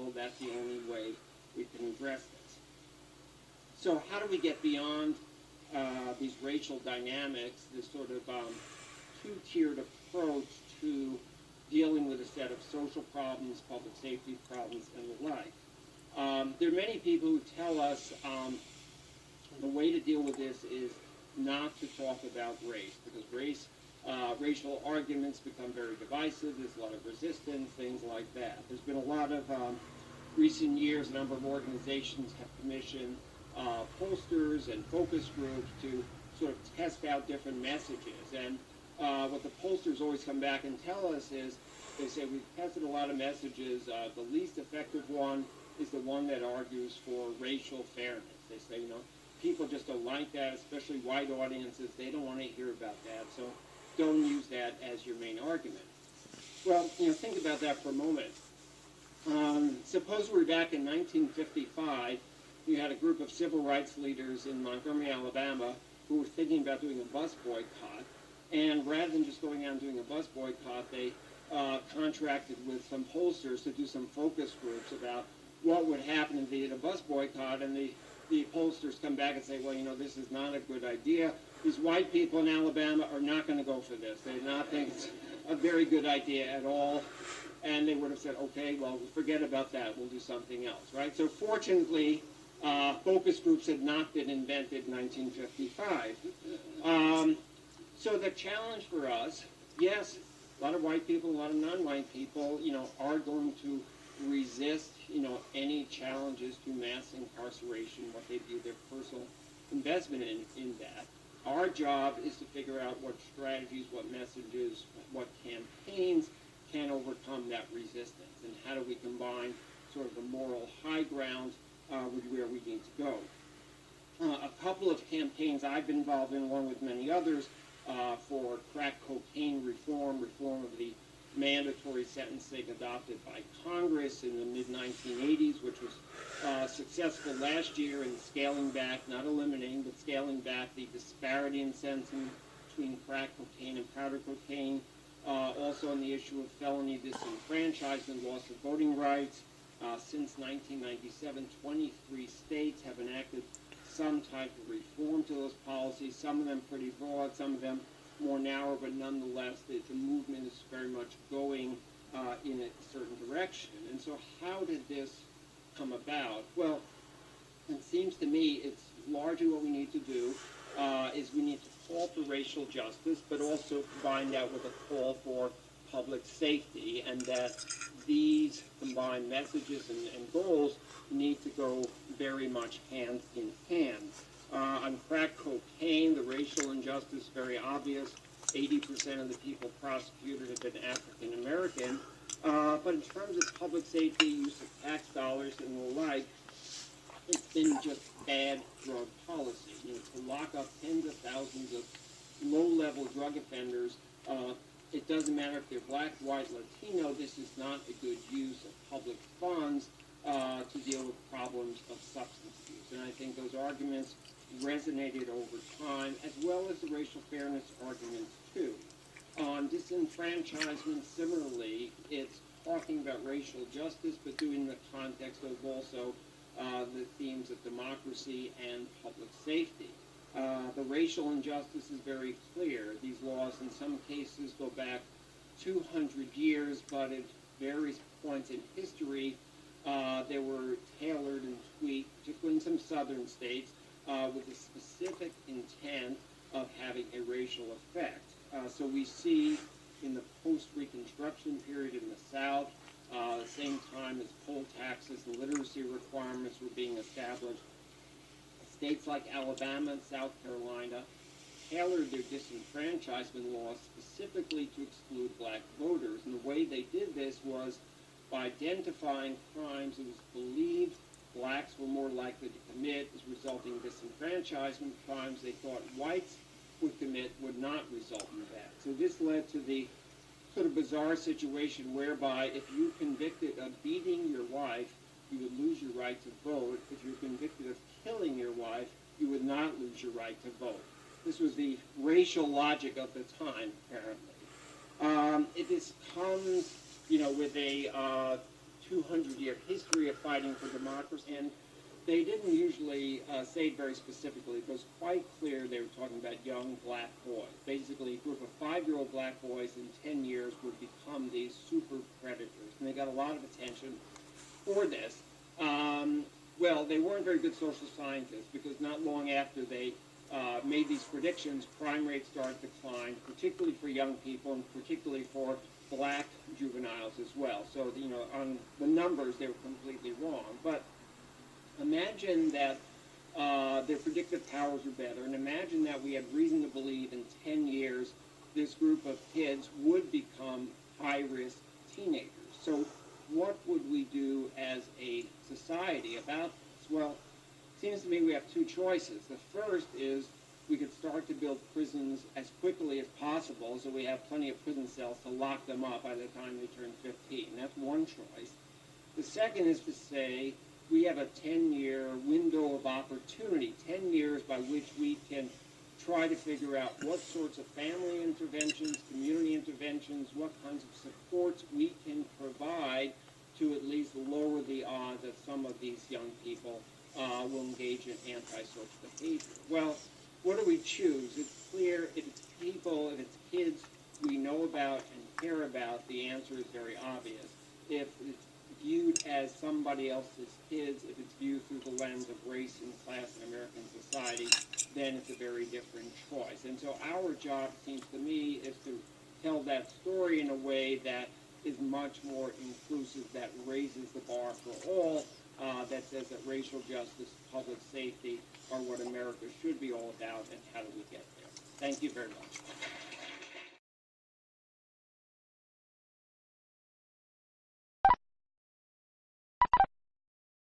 racial. That's the only way we can address this. So how do we get beyond these racial dynamics, this sort of two-tiered approach to dealing with a set of social problems, public safety problems, and the like? There are many people who tell us the way to deal with this is not to talk about race, because racial arguments become very divisive. There's a lot of resistance, things like that. There's been a lot of recent years, a number of organizations have commissioned pollsters and focus groups to sort of test out different messages. And what the pollsters always come back and tell us is, they say, we've tested a lot of messages. The least effective one is the one that argues for racial fairness. They say, people just don't like that, especially white audiences. They don't want to hear about that, so don't use that as your main argument. Well, think about that for a moment. Suppose we're back in 1955. You had a group of civil rights leaders in Montgomery, Alabama, who were thinking about doing a bus boycott. And rather than just going out and doing a bus boycott, they contracted with some pollsters to do some focus groups about what would happen if they did a bus boycott. And the pollsters come back and say, well, this is not a good idea. These white people in Alabama are not going to go for this. They do not think it's a very good idea at all. And they would have said, okay, well, forget about that. We'll do something else, right? So fortunately, focus groups had not been invented in 1955. So the challenge for us, yes, a lot of white people, a lot of non-white people, are going to resist, any challenges to mass incarceration, what they view their personal investment in that. Our job is to figure out what strategies, what messages, what campaigns can overcome that resistance, and how do we combine sort of the moral high ground with where we need to go. A couple of campaigns I've been involved in, along with many others, for crack cocaine reform of the mandatory sentencing adopted by Congress in the mid-1980s, which was successful last year in scaling back, not eliminating, but scaling back the disparity in sentencing between crack cocaine and powder cocaine. Also on the issue of felony disenfranchisement, loss of voting rights. Since 1997, 23 states have enacted some type of reform to those policies, some of them pretty broad, some of them more narrow, but nonetheless, the movement is very much going in a certain direction. And so how did this come about? Well, it seems to me it's largely what we need to do is we need to call for racial justice, but also combine that with a call for public safety, and that these combined messages and goals need to go very much hand in hand. On crack cocaine, the racial injustice is very obvious. 80% of the people prosecuted have been African American. But in terms of public safety, use of tax dollars and the like, it's been just bad drug policy. To lock up tens of thousands of low-level drug offenders, it doesn't matter if they're black, white, Latino, this is not a good use of public funds to deal with problems of substance use. And I think those arguments resonated over time, as well as the racial fairness arguments too. On disenfranchisement, similarly, it's talking about racial justice, but doing in the context of also the themes of democracy and public safety. The racial injustice is very clear. These laws, in some cases, go back 200 years, but at various points in history, they were tailored and tweaked, particularly in some southern states, with a specific intent of having a racial effect. So we see in the post-Reconstruction period in the South, the same time as poll taxes and literacy requirements were being established, states like Alabama and South Carolina tailored their disenfranchisement laws specifically to exclude black voters. And the way they did this was by identifying crimes it was believed blacks were more likely to commit as resulting in disenfranchisement. Crimes they thought whites would commit would not result in that. So this led to the sort of bizarre situation whereby if you convicted of beating your wife, you would lose your right to vote. If you're convicted of killing your wife, you would not lose your right to vote. This was the racial logic of the time, apparently. This comes, with a 200-year history of fighting for democracy. And they didn't usually say it very specifically. It was quite clear they were talking about young black boys. Basically, a group of 5-year-old black boys in 10 years would become these super predators. And they got a lot of attention for this. Well, they weren't very good social scientists, because not long after they made these predictions, crime rates started to decline, particularly for young people and particularly for black juveniles as well. So, you know, on the numbers, they were completely wrong. But imagine that their predictive powers were better, and imagine that we had reason to believe in 10 years this group of kids would become high-risk teenagers. So what would we do as a society about this? Well, it seems to me we have two choices. The first is we could start to build prisons as quickly as possible so we have plenty of prison cells to lock them up by the time they turn 15. That's one choice. The second is to say we have a 10-year window of opportunity, 10 years by which we can try to figure out what sorts of family interventions, community interventions, what kinds of supports we can provide to at least lower the odds that some of these young people will engage in antisocial behavior. Well, what do we choose? It's clear if it's people, if it's kids we know about and care about, the answer is very obvious. If it's viewed as somebody else's kids, if it's viewed through the lens of race and class in American society, then it's a very different choice. And so our job, it seems to me, is to tell that story in a way that is much more inclusive, that raises the bar for all, that says that racial justice, public safety are what America should be all about, and how do we get there? Thank you very much.